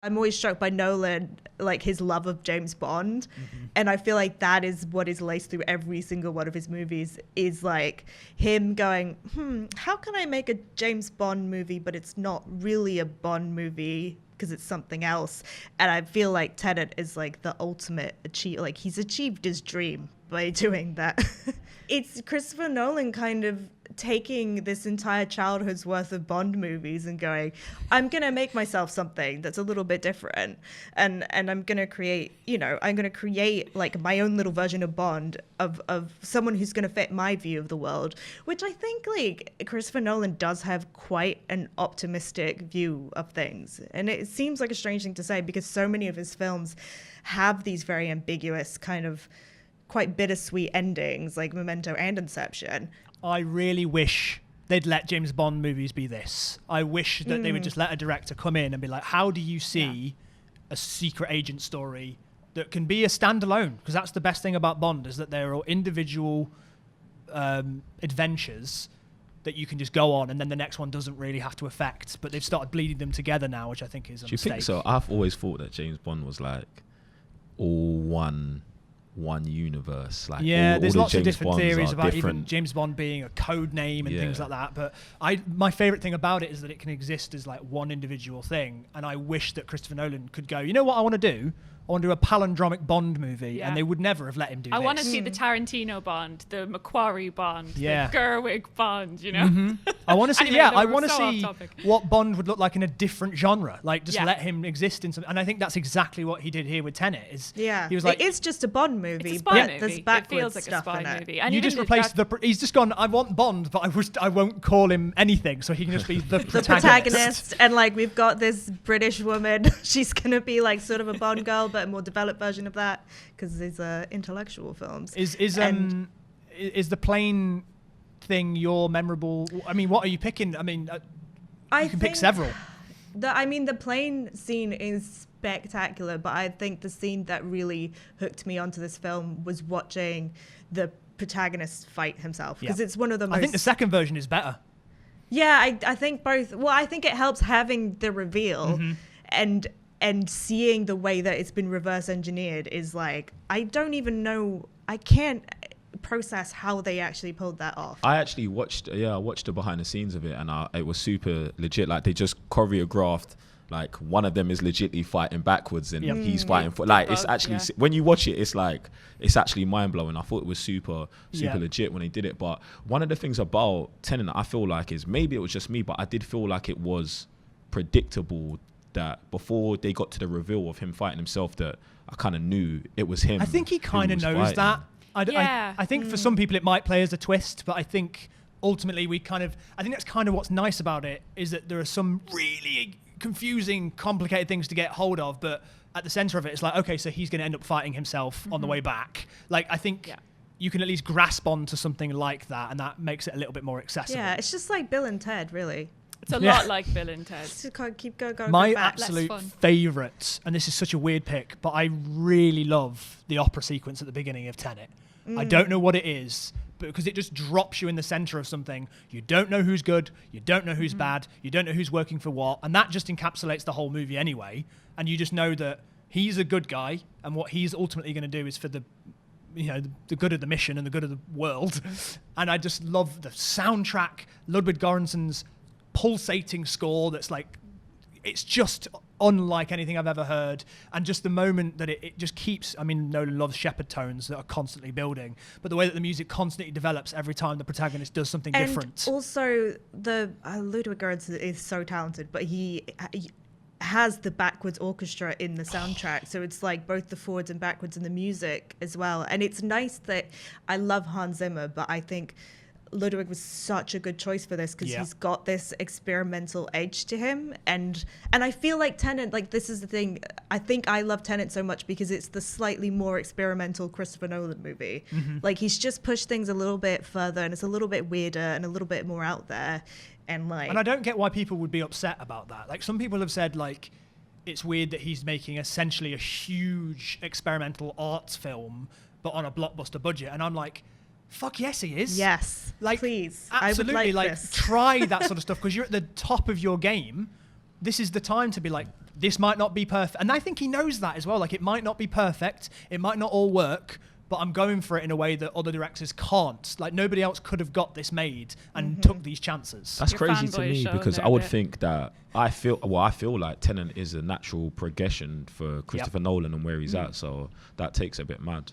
I'm always struck by Nolan, like his love of James Bond. And I feel like that is what is laced through every single one of his movies, is like him going, how can I make a James Bond movie, but it's not really a Bond movie because it's something else. And I feel like Tenet is like the ultimate like he's achieved his dream by doing that. It's Christopher Nolan kind of taking this entire childhood's worth of Bond movies and going, I'm going to make myself something that's a little bit different. And I'm going to create, I'm going to create like my own little version of Bond of someone who's going to fit my view of the world, which I think like Christopher Nolan does have quite an optimistic view of things. And it seems like a strange thing to say because so many of his films have these very ambiguous kind of quite bittersweet endings like Memento and Inception. I really wish they'd let James Bond movies be this. I wish that they would just let a director come in and be like, how do you see a secret agent story that can be a standalone? Because that's the best thing about Bond, is that they're all individual adventures that you can just go on, and then the next one doesn't really have to affect. But they've started bleeding them together now, which I think is a mistake. Do you think so? I've always thought that James Bond was like all one universe. Like there's all lots of different theories about different. Even James Bond being a code name and things like that. But my favorite thing about it is that it can exist as like one individual thing. And I wish that Christopher Nolan could go, you know what I want to do? I want to do a palindromic Bond movie, and they would never have let him do this. I want to see the Tarantino Bond, the Macquarie Bond, the Gerwig Bond, I want to see, Anyway, I want to so see what Bond would look like in a different genre. Like, just let him exist in some. And I think that's exactly what he did here with Tenet. He was like, it's just a Bond movie, it's a spy movie. There's backwards it feels like stuff a spy in it. movie. And you just replace he's just gone, I want Bond, but I won't call him anything, so he can just be the protagonist. And like, we've got this British woman. She's going to be like sort of a Bond girl, but a more developed version of that, because these are intellectual films. Is the plane thing your memorable? I mean, what are you picking? I mean, you can pick several. The plane scene is spectacular, but I think the scene that really hooked me onto this film was watching the protagonist fight himself, because it's one of the most. I think the second version is better. Yeah, I think both. Well, I think it helps having the reveal and seeing the way that it's been reverse engineered is like, I don't even know, I can't process how they actually pulled that off. I actually watched the behind the scenes of it, and it was super legit. Like, they just choreographed, like, one of them is legitly fighting backwards and he's fighting for, like, it's actually, when you watch it, it's like, it's actually mind blowing. I thought it was super legit when they did it. But one of the things about Tenet, I feel like, is maybe it was just me, but I did feel like it was predictable that before they got to the reveal of him fighting himself, that I kind of knew it was him. I think he kind of knows that. I think for some people it might play as a twist, but I think ultimately I think that's kind of what's nice about it, is that there are some really confusing, complicated things to get hold of, but at the center of it, it's like, okay, so he's going to end up fighting himself on the way back. Like, I think you can at least grasp onto something like that, and that makes it a little bit more accessible. Yeah, it's just like Bill and Ted, really. It's a lot like Bill and Ted. Just keep going. My back. absolute favourite, and this is such a weird pick, but I really love the opera sequence at the beginning of Tenet. I don't know what it is, but because it just drops you in the centre of something. You don't know who's good, you don't know who's bad, you don't know who's working for what, and that just encapsulates the whole movie anyway. And you just know that he's a good guy, and what he's ultimately going to do is for the good of the mission and the good of the world. And I just love the soundtrack, Ludwig Göransson's pulsating score that's like, it's just unlike anything I've ever heard. And just the moment that it just keeps, I mean, Nolan loves shepherd tones that are constantly building, but the way that the music constantly develops every time the protagonist does something different. Also, Ludwig Göransson is so talented, but he has the backwards orchestra in the soundtrack, so it's like both the forwards and backwards in the music as well. And it's nice that I love Hans Zimmer, but I think Ludwig was such a good choice for this, because he's got this experimental edge to him, and I feel like Tenet, like, this is the thing, I think I love Tenet so much because it's the slightly more experimental Christopher Nolan movie. Like, he's just pushed things a little bit further, and it's a little bit weirder and a little bit more out there, and I don't get why people would be upset about that. Like, some people have said, like, it's weird that he's making essentially a huge experimental arts film but on a blockbuster budget, and I'm like, fuck yes, he is. Yes, like, please. Absolutely, I would like this. Try that sort of stuff, because you're at the top of your game. This is the time to be like, this might not be perfect. And I think he knows that as well. Like, it might not be perfect. It might not all work, but I'm going for it in a way that other directors can't. Like, nobody else could have got this made and took these chances. That's Your crazy to fanboy me showing because there I a would bit. think that I feel like Tenet is a natural progression for Christopher Nolan and where he's at. So that takes a bit mad.